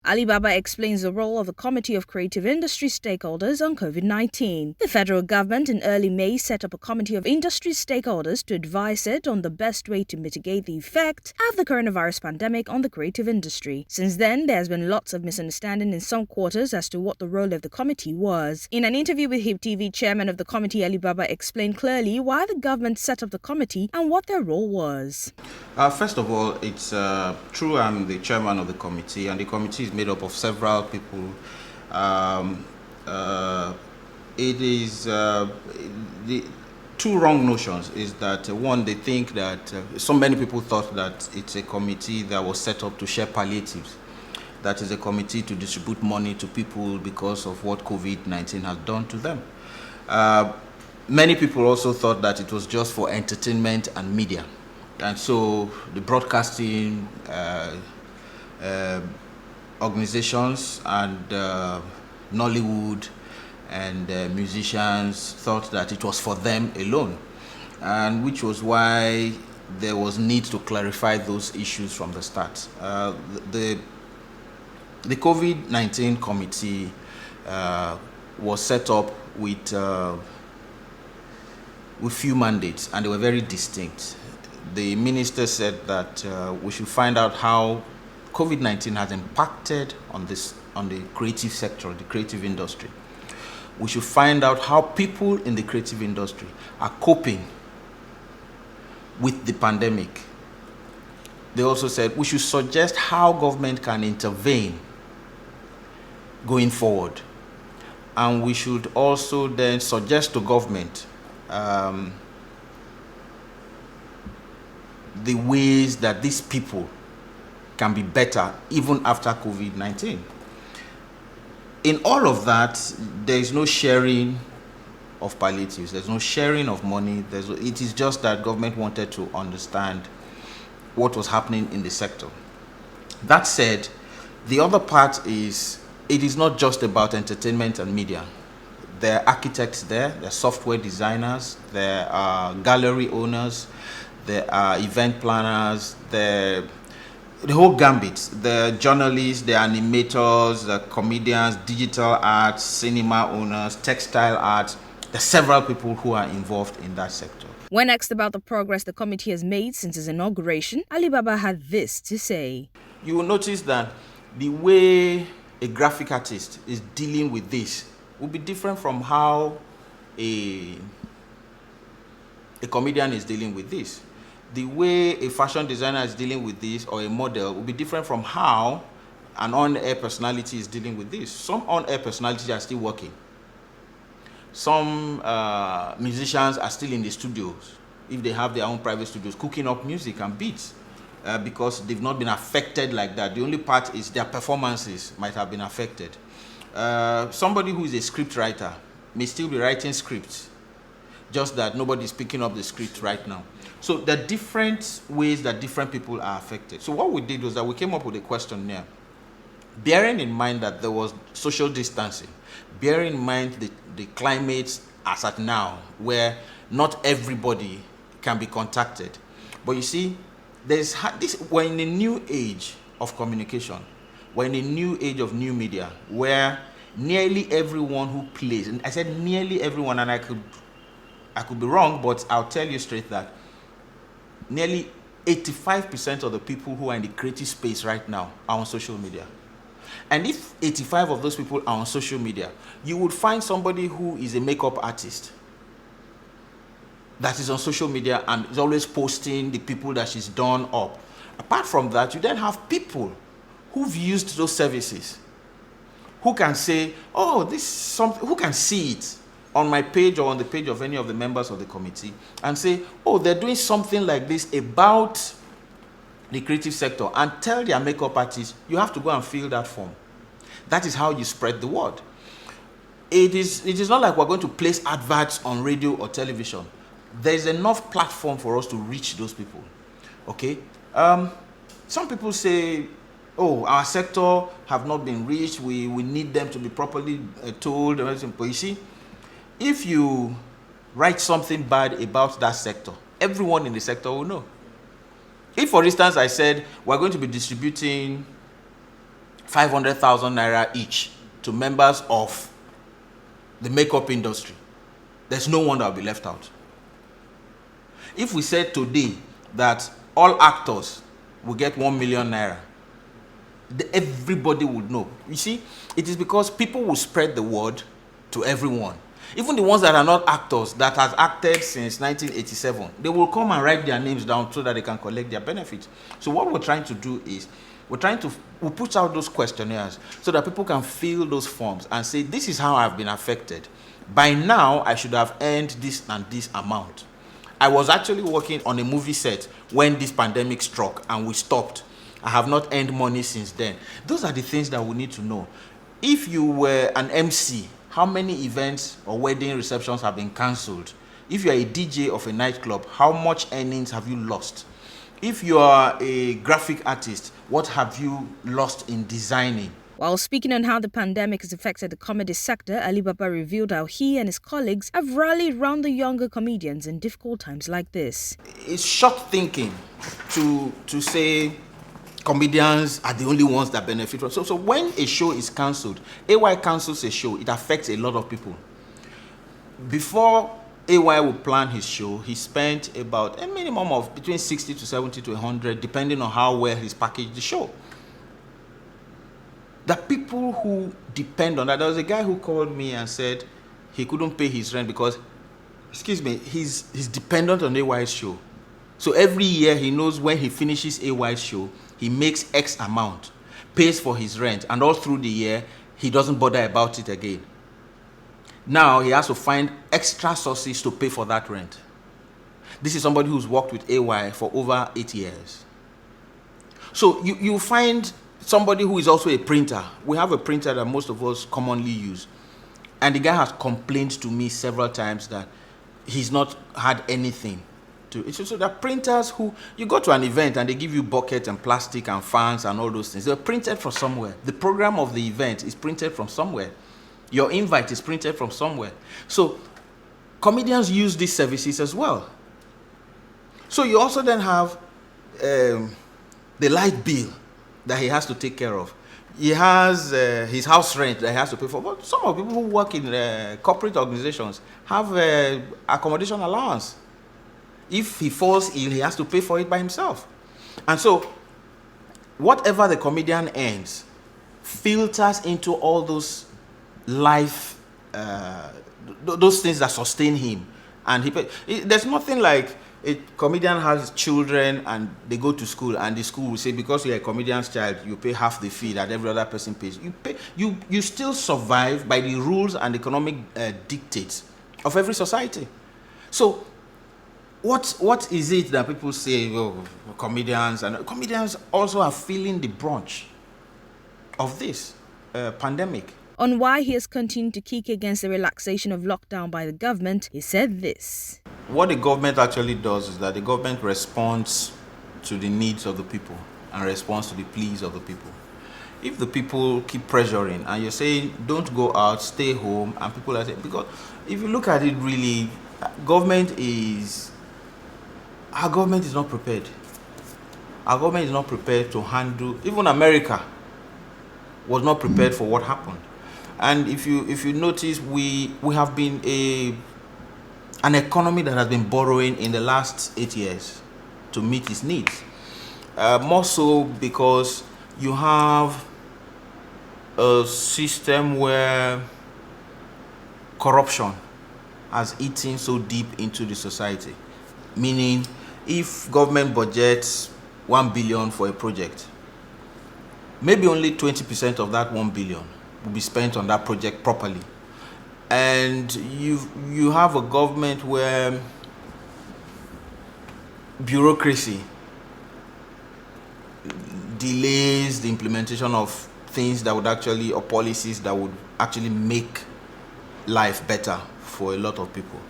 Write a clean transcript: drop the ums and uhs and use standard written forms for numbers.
Alibaba explains the role of the Committee of Creative Industry Stakeholders on COVID-19. The federal government in early May set up a committee of industry stakeholders to advise it on the best way to mitigate the effect of the coronavirus pandemic on the creative industry. Since then, there has been lots of misunderstanding in some quarters as to what the role of the committee was. In an interview with HIP TV, chairman of the committee, Alibaba, explained clearly why the government set up the committee and what their role was. First of all, it's true I'm the chairman of the committee, and the committee is made up of several people. It is the two wrong notions is that one, they think that so many people thought that it's a committee that was set up to share palliatives. That is a committee to distribute money to people because of what COVID-19 has done to them. Many people also thought that it was just for entertainment and media. And so the broadcasting organizations and Nollywood and musicians thought that it was for them alone, and which was why there was need to clarify those issues from the start. The COVID-19 committee was set up with few mandates, and they were very distinct. The minister said that we should find out how COVID-19 has impacted on the creative sector, the creative industry. We should find out how people in the creative industry are coping with the pandemic. They also said we should suggest how government can intervene going forward. And we should also then suggest to government the ways that these people can be better even after COVID-19. In all of that, there is no sharing of palliatives, there's no sharing of money. It is just that government wanted to understand what was happening in the sector. That said, the other part is, it is not just about entertainment and media. There are architects there are software designers, there are gallery owners, there are event planners, the whole gambit. There are journalists, there are animators, there are comedians, digital arts, cinema owners, textile arts. There are several people who are involved in that sector. When asked about the progress the committee has made since its inauguration, Alibaba had this to say. You will notice that the way a graphic artist is dealing with this will be different from how a comedian is dealing with this. The way a fashion designer is dealing with this, or a model, will be different from how an on-air personality is dealing with this. Some on-air personalities are still working. Some musicians are still in the studios, if they have their own private studios, cooking up music and beats, because they've not been affected like that. The only part is their performances might have been affected. Somebody who is a script writer may still be writing scripts, just that nobody is picking up the script right now. So there are different ways that different people are affected. So what we did was that we came up with a questionnaire, bearing in mind that there was social distancing, bearing in mind the climate as at now, where not everybody can be contacted. But you see, we're in a new age of communication. We're in a new age of new media, where nearly everyone who plays, and I said nearly everyone, and I could be wrong, but I'll tell you straight that nearly 85% of the people who are in the creative space right now are on social media. And if 85 of those people are on social media, you would find somebody who is a makeup artist that is on social media and is always posting the people that she's done up. Apart from that, you then have people who've used those services, who can say, oh, this is something, who can see it on my page or on the page of any of the members of the committee and say, oh, they're doing something like this about the creative sector, and tell their makeup artist, you have to go and fill that form. That is how you spread the word. It is not like we're going to place adverts on radio or television. There's enough platform for us to reach those people. Okay? Some people say, oh, our sector have not been reached, we need them to be properly told. But you see, if you write something bad about that sector, everyone in the sector will know. If, for instance, I said we're going to be distributing 500,000 naira each to members of the makeup industry, there's no one that will be left out. If we said today that all actors will get 1 million naira, everybody would know. You see, it is because people will spread the word to everyone. Even the ones that are not actors, that has acted since 1987, they will come and write their names down so that they can collect their benefits. So what we're trying to do is, we put out those questionnaires so that people can fill those forms and say, this is how I've been affected. By now, I should have earned this and this amount. I was actually working on a movie set when this pandemic struck and we stopped. I have not earned money since then. Those are the things that we need to know. If you were an MC, how many events or wedding receptions have been cancelled? If you are a DJ of a nightclub, how much earnings have you lost? If you are a graphic artist, what have you lost in designing? While speaking on how the pandemic has affected the comedy sector, Ali Baba revealed how he and his colleagues have rallied round the younger comedians in difficult times like this. It's short thinking to say comedians are the only ones that benefit from. So when a show is cancelled, AY cancels a show, it affects a lot of people. Before AY would plan his show, he spent about a minimum of between 60 to 70 to 100, depending on how well he's packaged the show. The people who depend on that, there was a guy who called me and said he couldn't pay his rent because, he's dependent on AY's show. So every year he knows when he finishes AY's show, he makes X amount, pays for his rent, and all through the year, he doesn't bother about it again. Now he has to find extra sources to pay for that rent. This is somebody who's worked with AY for over 8 years. So you find somebody who is also a printer. We have a printer that most of us commonly use. And the guy has complained to me several times that he's not had anything. So there are printers who, you go to an event and they give you buckets and plastic and fans and all those things. They're printed from somewhere. The program of the event is printed from somewhere. Your invite is printed from somewhere. So comedians use these services as well. So you also then have the light bill that he has to take care of. He has his house rent that he has to pay for. But some of the people who work in corporate organizations have accommodation allowance. If he falls ill, he has to pay for it by himself. And so, whatever the comedian earns filters into all those life, those things that sustain him. And there's nothing like a comedian has children and they go to school and the school will say, because you're a comedian's child, you pay half the fee that every other person pays. You still survive by the rules and economic dictates of every society. So, what is it that people say, comedians also are feeling the brunt of this pandemic? On why he has continued to kick against the relaxation of lockdown by the government, he said this. What the government actually does is that the government responds to the needs of the people and responds to the pleas of the people. If the people keep pressuring and you're saying, don't go out, stay home, and people are saying, because if you look at it really, our government is not prepared. Our government is not prepared to handle, even America was not prepared for what happened. And if you notice, we have been an economy that has been borrowing in the last 8 years to meet its needs. More so because you have a system where corruption has eaten so deep into the society. Meaning, if government budgets 1 billion for a project, maybe only 20% of that 1 billion will be spent on that project properly. And you have a government where bureaucracy delays the implementation of things that would actually, or policies that would actually make life better for a lot of people.